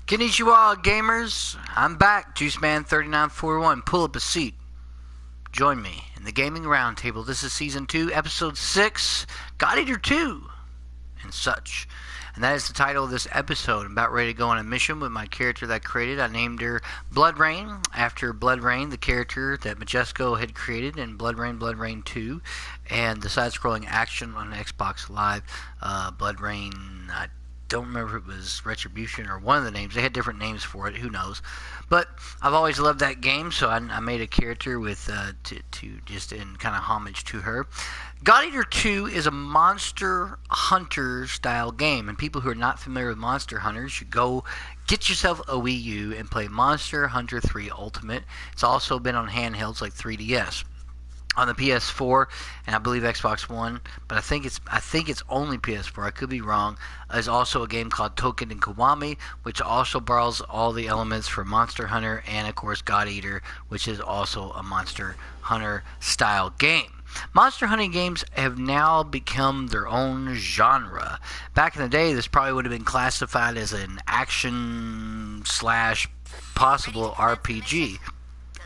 Konnichiwa, gamers. I'm back, JuiceMan3941. Pull up a seat. Join me in the Gaming Roundtable. This is Season 2, Episode 6, Godeater 2, and such. And that is the title of this episode. I'm about ready to go on a mission with my character that I created. I named her Blood Rain, after Blood Rain, the character that Majesco had created in Blood Rain 2, and the side-scrolling action on Xbox Live, Blood Rain, I don't remember if it was Retribution or one of the names. They had different names for it. Who knows? But I've always loved that game, so I made a character with to just in kind of homage to her. Godeater 2 is a Monster Hunter style game, and people who are not familiar with Monster Hunter should go get yourself a Wii U and play Monster Hunter 3 Ultimate. It's also been on handhelds like 3DS. On the PS4 and I believe Xbox One, but I think it's only PS4. I could be wrong. There's also a game called Token and Kiwami, which also borrows all the elements from Monster Hunter, and of course Godeater, which is also a Monster Hunter style game. Monster hunting games have now become their own genre. Back in the day, this probably would have been classified as an action slash possible RPG.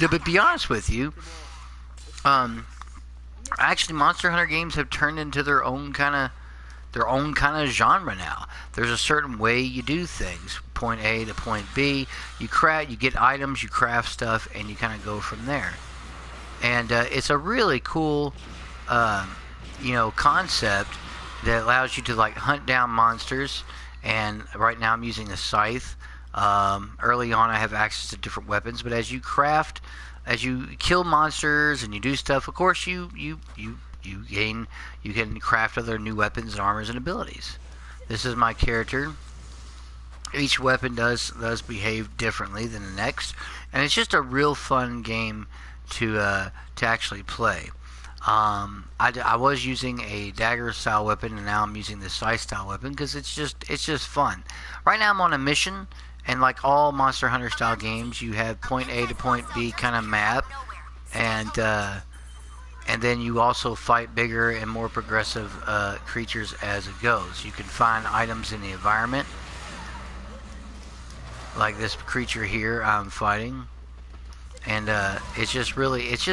To be honest with you, actually, Monster Hunter games have turned into their own kind of genre now. There's a certain way you do things, point A to point B. You get items, you craft stuff, and you kind of go from there. And it's a really cool, concept that allows you to like hunt down monsters. And right now, I'm using a scythe. Early on, I have access to different weapons, but as you kill monsters and you do stuff, of course you can craft other new weapons and armors and abilities. This is my character. Each weapon does behave differently than the next, and it's just a real fun game to actually play. I was using a dagger style weapon, and now I'm using the scythe style weapon because it's just fun. Right now I'm on a mission. And like all Monster Hunter style games, you have point A to point B kind of map, and then you also fight bigger and more progressive creatures as it goes. You can find items in the environment, like this creature here I'm fighting, and it's just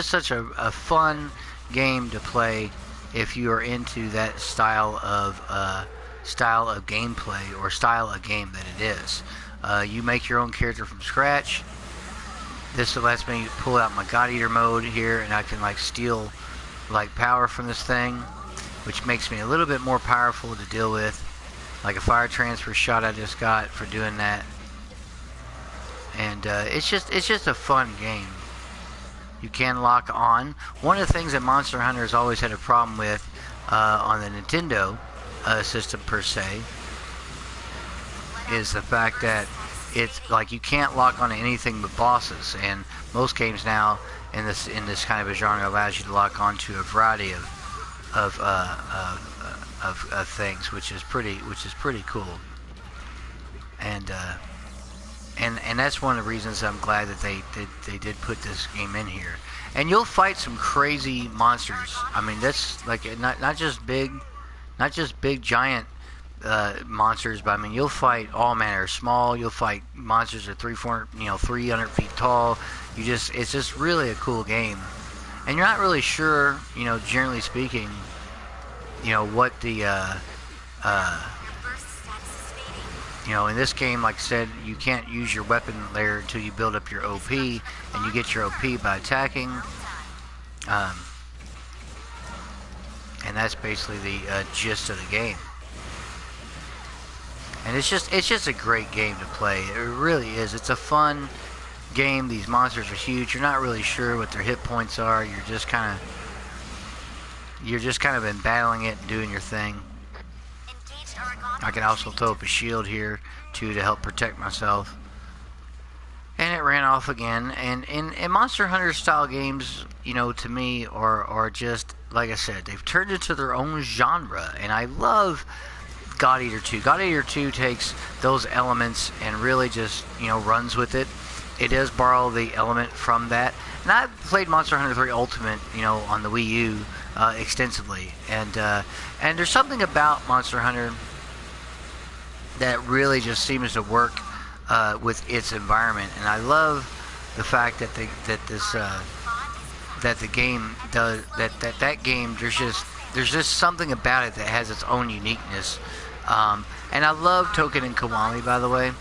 such a fun game to play if you are into that style of gameplay or style of game that it is. You make your own character from scratch. This lets me pull out my Godeater mode here, and I can like steal like power from this thing, which makes me a little bit more powerful to deal with. Like a fire transfer shot I just got for doing that. And it's just a fun game. You can lock on. One of the things that Monster Hunter has always had a problem with on the Nintendo system per se is the fact that it's like you can't lock on anything but bosses, and most games now in this kind of a genre allows you to lock on to a variety of things, which is pretty cool. And that's one of the reasons I'm glad that they did put this game in here. And you'll fight some crazy monsters. I mean, that's like not just big giant monsters, but I mean you'll fight all manner of small. You'll fight monsters that are 300 feet tall. It's just really a cool game, and you're not really sure, generally speaking, what the in this game, like I said, you can't use your weapon layer until you build up your OP, and you get your OP by attacking. And that's basically the gist of the game. And it's just a great game to play. It really is. It's a fun game. These monsters are huge. You're not really sure what their hit points are. You're just kind of been battling it and doing your thing. I can also throw up a shield here too to help protect myself. And it ran off again. And in Monster Hunter style games, to me are just, like I said, they've turned into their own genre, and I love Godeater 2. Godeater 2 takes those elements and really just, runs with it. It does borrow the element from that. And I've played Monster Hunter 3 Ultimate, on the Wii U extensively. And there's something about Monster Hunter that really just seems to work with its environment, and I love the fact that that the game does that game. There's just something about it that has its own uniqueness. And I love Token and Kiwami, by the way.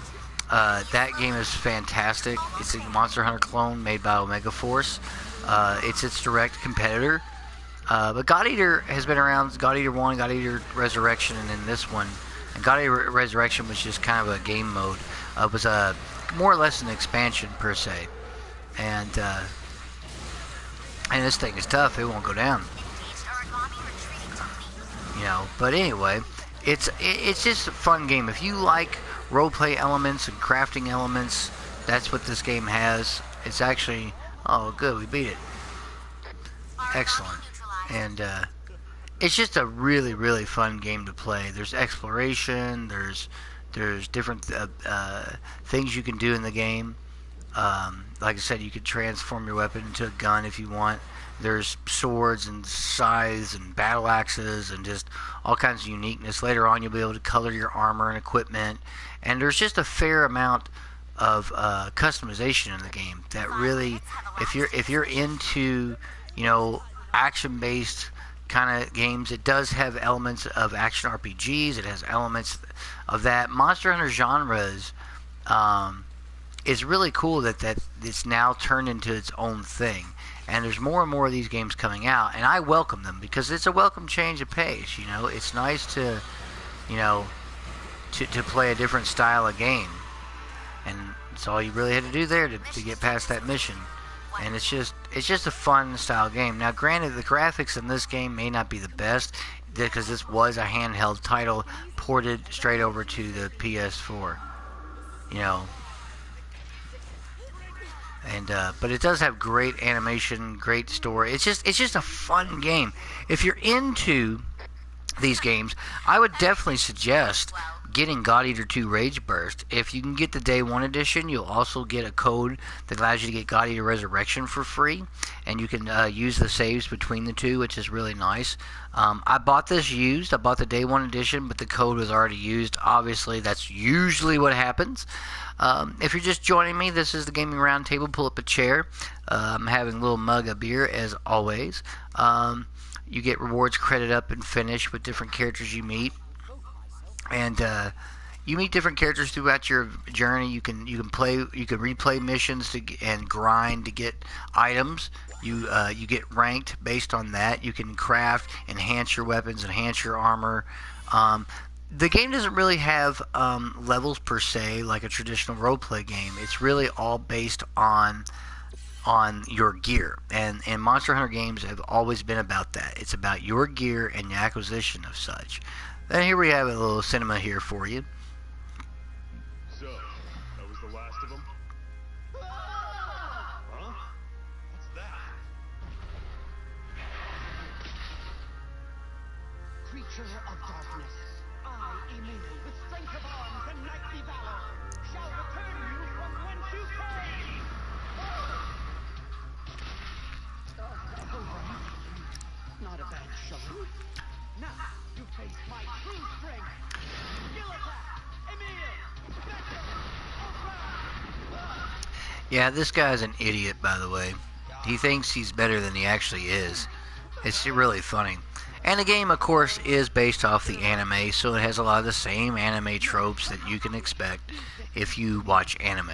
That game is fantastic. It's a Monster Hunter clone made by Omega Force. It's its direct competitor. But Godeater has been around. Godeater 1, Godeater Resurrection, and then this one. And Godeater Resurrection was just kind of a game mode. It was more or less an expansion per se. And this thing is tough. It won't go down. You know. But anyway, it's just a fun game. If you like roleplay elements and crafting elements, that's what this game has. It's actually... Oh, good. We beat it. Excellent. And it's just a really, really fun game to play. There's exploration. There's different things you can do in the game. Like I said, you could transform your weapon into a gun if you want. There's swords and scythes and battle axes and just all kinds of uniqueness. Later on, you'll be able to color your armor and equipment. And there's just a fair amount of customization in the game that really, if you're into, you know, action-based kind of games, it does have elements of action RPGs. It has elements of that. Monster Hunter genres is really cool that it's now turned into its own thing. And there's more and more of these games coming out, and I welcome them because it's a welcome change of pace. You know, it's nice to, you know, to play a different style of game, and it's all you really had to do there to get past that mission. And it's just a fun style game. Now, granted, the graphics in this game may not be the best because this was a handheld title ported straight over to the PS4. You know. And but it does have great animation, great story. It's just a fun game. If you're into these games, I would definitely suggest getting Godeater 2 Rage Burst. If you can get the Day 1 edition, you'll also get a code that allows you to get Godeater Resurrection for free, and you can use the saves between the two, which is really nice. I bought this used. I bought the Day 1 edition, but the code was already used. Obviously, that's usually what happens. If you're just joining me, this is the Gaming Roundtable. Pull up a chair. I'm having a little mug of beer, as always. You get rewards credit up and finish with different characters you meet. And you meet different characters throughout your journey. You can replay missions and grind to get items. You get ranked based on that. You can craft, enhance your weapons, enhance your armor. The game doesn't really have levels per se like a traditional roleplay game. It's really all based on your gear. And Monster Hunter games have always been about that. It's about your gear and the acquisition of such. And here we have a little cinema here for you. So, that was the last of them? Huh? What's that? Creature of darkness, I, Emmanuel, with strength of arms and knightly valor, shall return you from whence you came! Not a bad showing. Now, you face my true strength! Skill attack! Emil! Special! Yeah, this guy's an idiot, by the way. He thinks he's better than he actually is. It's really funny. And the game, of course, is based off the anime, so it has a lot of the same anime tropes that you can expect if you watch anime.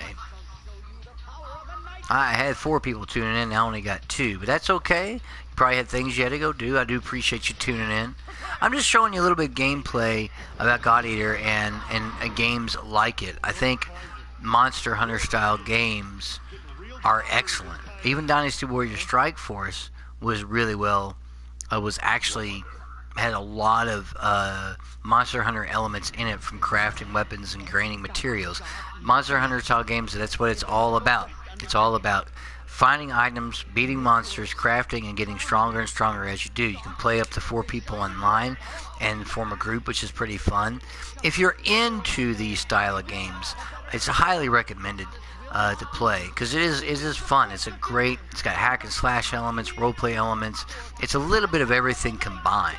I had 4 people tuning in, I only got 2, but that's okay. You probably had things you had to go do. I do appreciate you tuning in. I'm just showing you a little bit of gameplay about Godeater and games like it. I think Monster Hunter style games are excellent. Even Dynasty Warrior Strike Force was really well, had a lot of Monster Hunter elements in it, from crafting weapons and graining materials. Monster Hunter style games, that's what it's all about. It's all about finding items, beating monsters, crafting, and getting stronger and stronger as you do. You can play up to 4 people online and form a group, which is pretty fun. If you're into these style of games, it's highly recommended to play, because it is fun. It's got hack and slash elements, roleplay elements. It's a little bit of everything combined.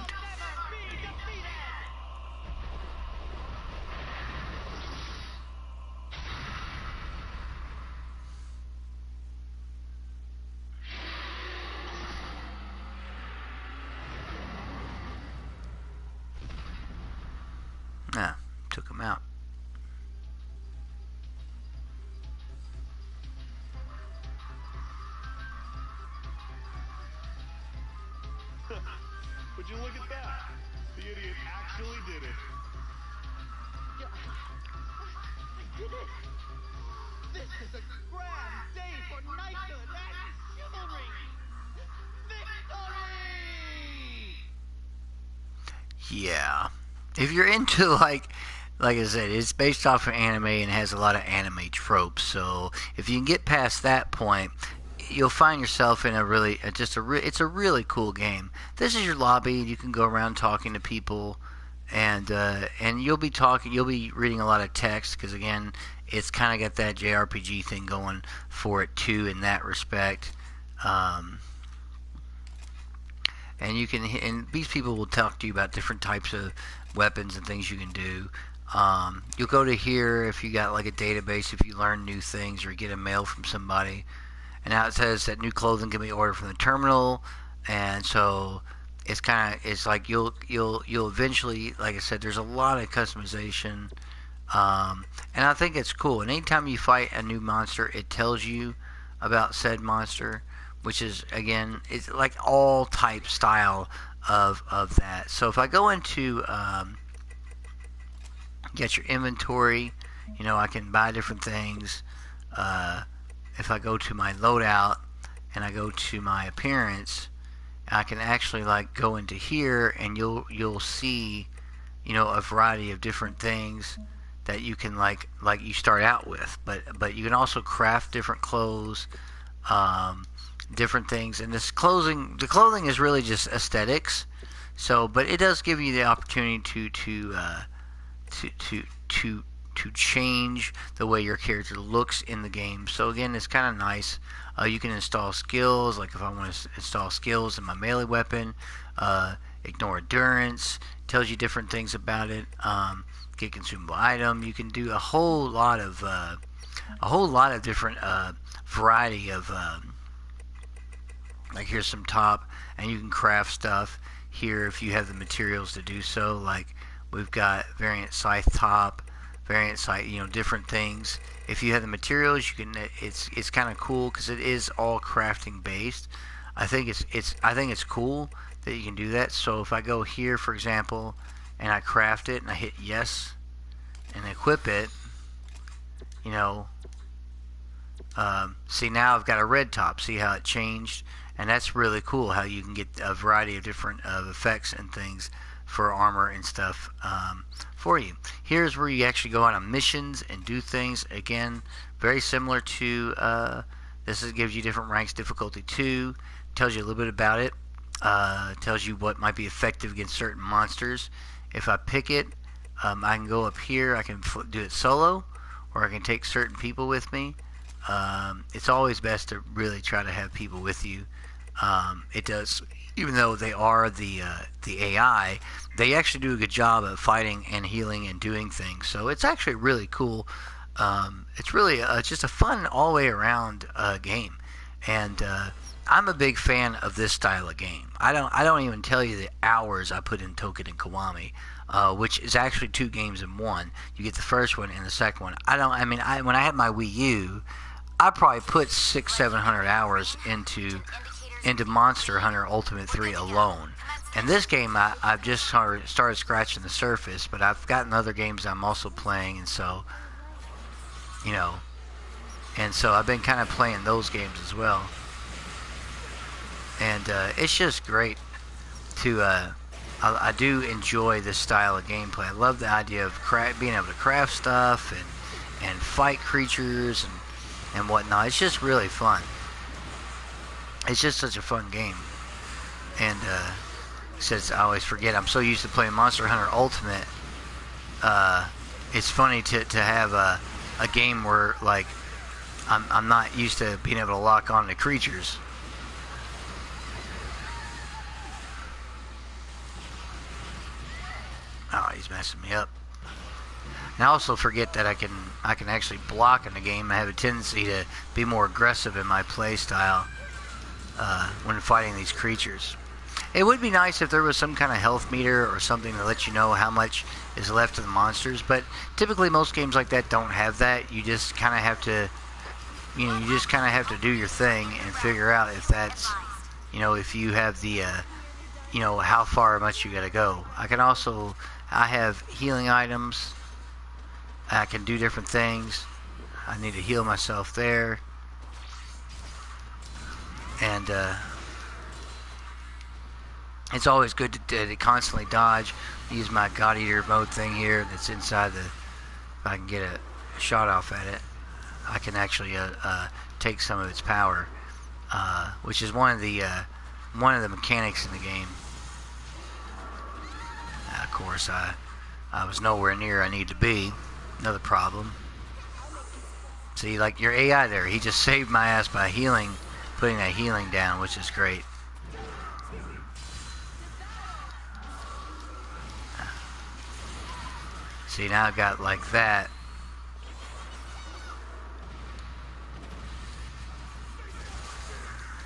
Ah, took him out. Would you look at that? The idiot actually did it. I did it! This is a grand day for knighthood and chivalry! Victory! Yeah. If you're into like I said, it's based off of anime and has a lot of anime tropes. So if you can get past that point, you'll find yourself in a really it's a really cool game. This is your lobby. You can go around talking to people, and you'll be reading a lot of text because again, it's kind of got that JRPG thing going for it too in that respect. And these people will talk to you about different types of weapons and things you can do. You'll go to here if you got like a database, if you learn new things or get a mail from somebody. And now it says that new clothing can be ordered from the terminal, and so it's like you'll eventually, like I said, there's a lot of customization, and I think it's cool. And anytime you fight a new monster, it tells you about said monster, which is again, it's like all type style of that. So if I go into get your inventory, I can buy different things. If I go to my loadout and I go to my appearance, I can actually like go into here and you'll see, a variety of different things that you can like you start out with. But you can also craft different clothes, different things. And the clothing is really just aesthetics. So, but it does give you the opportunity to change the way your character looks in the game. So again, it's kind of nice. You can install skills, like if I want to install skills in my melee weapon, ignore endurance, tells you different things about it. Get consumable item. You can do a whole lot of different variety of like here's some top, and you can craft stuff here if you have the materials to do so. Like we've got variant scythe top, variant site, different things. If you have the materials, you can. It's kind of cool because it is all crafting based. I think it's cool that you can do that. So if I go here, for example, and I craft it and I hit yes and equip it, see now I've got a red top. See how it changed, and that's really cool. How you can get a variety of different effects and things for armor and stuff for you. Here's where you actually go out on missions and do things. Again, very similar to gives you different ranks, difficulty 2, tells you a little bit about it, tells you what might be effective against certain monsters. If I pick it, I can go up here, I can do it solo, or I can take certain people with me. It's always best to really try to have people with you. It does, even though they are the AI, they actually do a good job of fighting and healing and doing things. So it's actually really cool. It's really just a fun all the way around game, and I'm a big fan of this style of game. I don't even tell you the hours I put in Token and Kiwami, which is actually 2 games in one. You get the first one and the second one. When I had my Wii U, I probably put 600-700 hours into Monster Hunter Ultimate 3 alone. And this game, I've just started scratching the surface, but I've gotten other games I'm also playing, and so, I've been kind of playing those games as well. And it's just great to, I do enjoy this style of gameplay. I love the idea of being able to craft stuff and fight creatures and whatnot. It's just really fun. It's just such a fun game. And since I always forget, I'm so used to playing Monster Hunter Ultimate. It's funny to have a game where like I'm not used to being able to lock on to creatures. Oh, he's messing me up. And I also forget that I can actually block in the game. I have a tendency to be more aggressive in my play style when fighting these creatures. It would be nice if there was some kind of health meter or something to let you know how much is left of the monsters, but typically most games like that don't have that. You just kind of have to, you just kind of have to do your thing and figure out if that's, if you have the, how far much you got to go. I have healing items. I can do different things. I need to heal myself there. And, it's always good to constantly dodge. Use my Godeater mode thing here that's inside the... If I can get a shot off at it, I can actually take some of its power, which is one of the mechanics in the game. Of course, I was nowhere near I need to be. Another problem. See, like your AI there, he just saved my ass by putting that healing down, which is great. See, now I've got like that.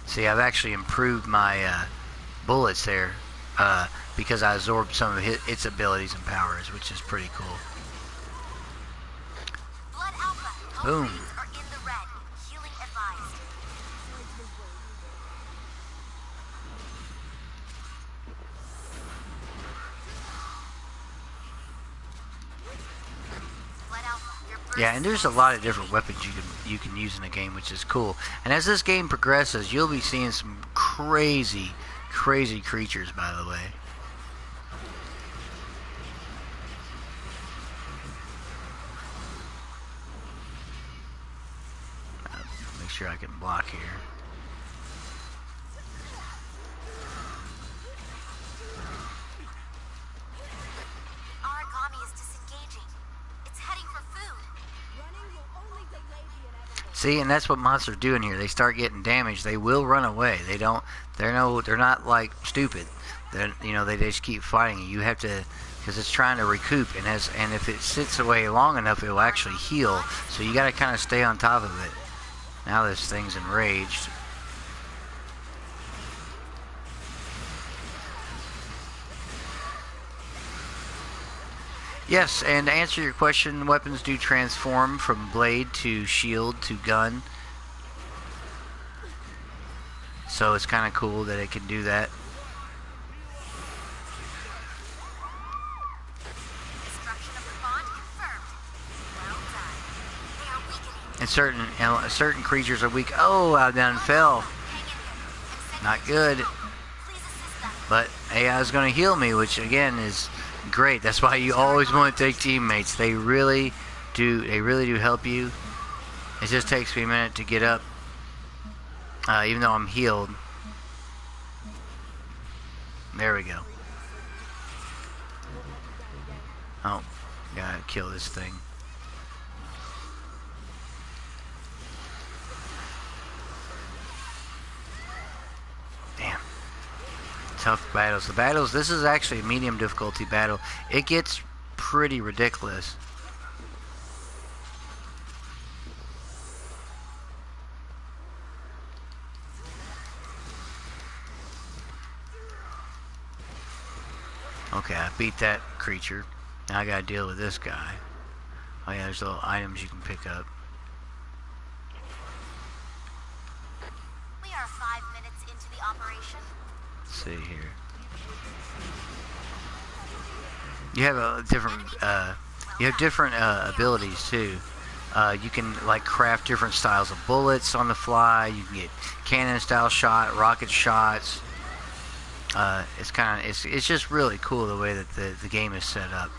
See, I've actually improved my bullets there because I absorbed some of its abilities and powers, which is pretty cool. Blood Alpha, Boom. are in the red. Healing advised. Blood Alpha, your burst Yeah, and there's a lot of different weapons you can use in the game, which is cool. And as this game progresses, you'll be seeing some crazy creatures, by the way. Make sure I can block here. Origami is disengaging. It's heading for food. See, and that's what monsters do in here. They start getting damaged, they will run away. They're not like stupid. They just keep fighting. You have to, because it's trying to recoup, and if it sits away long enough, it will actually heal. So you got to kind of stay on top of it. Now this thing's enraged. Yes, and to answer your question, weapons do transform from blade to shield to gun. So it's kind of cool that it can do that. Destruction of the bond confirmed. Well done. They are weakening. And certain creatures are weak. Oh, I done fell. Hang in there. I'm sending Not you to good. help. Please assist them. But AI is going to heal me, which again is great. That's why you always want to take teammates. They really do help you. It just takes me a minute to get up, even though I'm healed. There we go. Oh, gotta kill this thing. Damn. Tough battles. This is actually a medium difficulty battle. It gets pretty ridiculous. Okay, I beat that creature. Now I gotta deal with this guy. Oh yeah, there's little items you can pick up. We are 5 minutes into the operation. Let's see here. You have a different abilities too. You can like craft different styles of bullets on the fly. You can get cannon style shot, rocket shots. It's just really cool the way that the game is set up.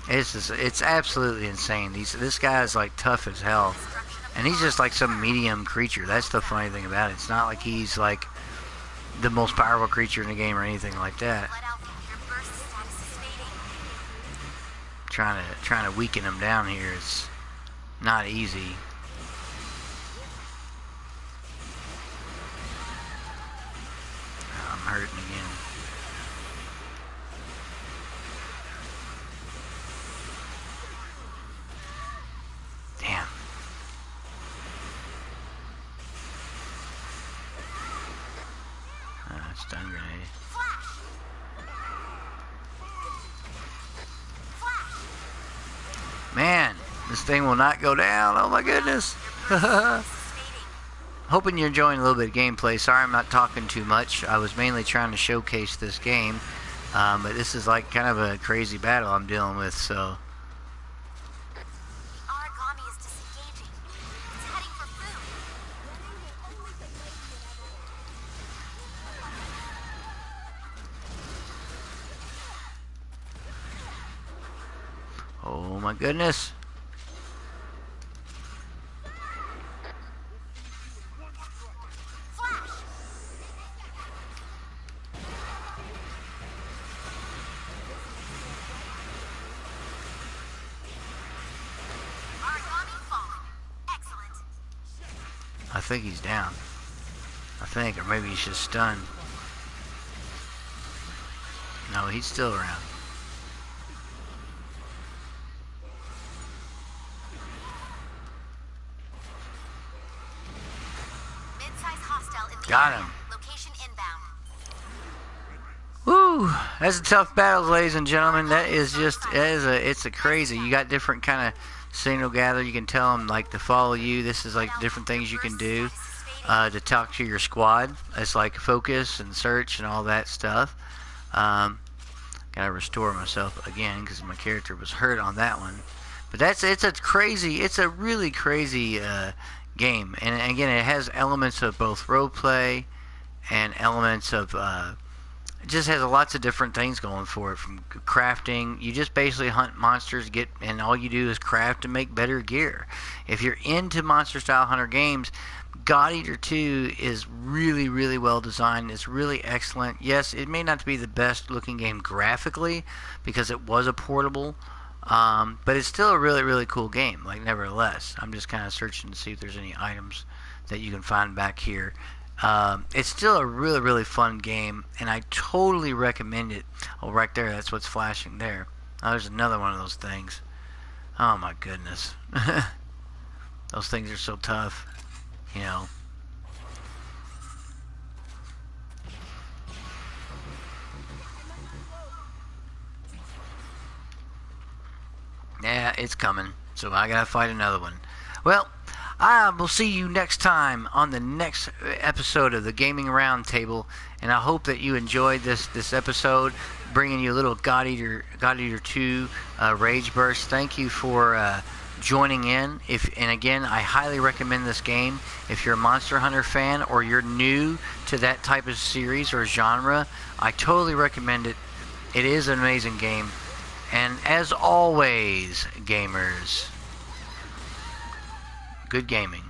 It's absolutely insane. This guy is like tough as hell, and he's just like some medium creature. That's the funny thing about it. It's not like he's like the most powerful creature in the game or anything like that. Blood Alpha, your burst status is fading. Trying to weaken him down here is not easy. I'm hurting again. Damn. Stun grenade. Flash. Flash. Man, this thing will not go down. Oh my goodness. This is fading. Hoping you're enjoying a little bit of gameplay. Sorry I'm not talking too much. I was mainly trying to showcase this game. But this is like kind of a crazy battle I'm dealing with, so. Origami is disengaging. It's heading for food. Oh my goodness. Flash. Origami fallen. Excellent. I think he's down. I think, or maybe he's just stunned. No, he's still around. Mid-size hostile in the Got area. him. Location inbound. Woo! That's a tough battle, ladies and gentlemen. That is just, it's a crazy. You got different kind of signal gather. You can tell them like to follow you. This is like different things you can do to talk to your squad. It's like focus and search and all that stuff. Gotta restore myself again because my character was hurt on that one. But it's a really crazy game. And again, it has elements of both role play and elements of it just has lots of different things going for it. From crafting, you just basically hunt monsters, and all you do is craft and make better gear. If you're into monster style hunter games, Godeater 2 is really, really well designed. It's really excellent. Yes, it may not be the best looking game graphically because it was a portable, but it's still a really, really cool game. Like, nevertheless, I'm just kind of searching to see if there's any items that you can find back here. It's still a really, really fun game, and I totally recommend it. Oh, right there, that's what's flashing there. Oh, there's another one of those things. Oh my goodness. Those things are so tough, you know. Yeah, it's coming, so I gotta fight another one. Well, I will see you next time on the next episode of the Gaming Roundtable, and I hope that you enjoyed this episode, bringing you a little Godeater 2 Rage Burst. Thank you for joining in. And again, I highly recommend this game. If you're a Monster Hunter fan or you're new to that type of series or genre, I totally recommend it. It is an amazing game. And as always, gamers, good gaming.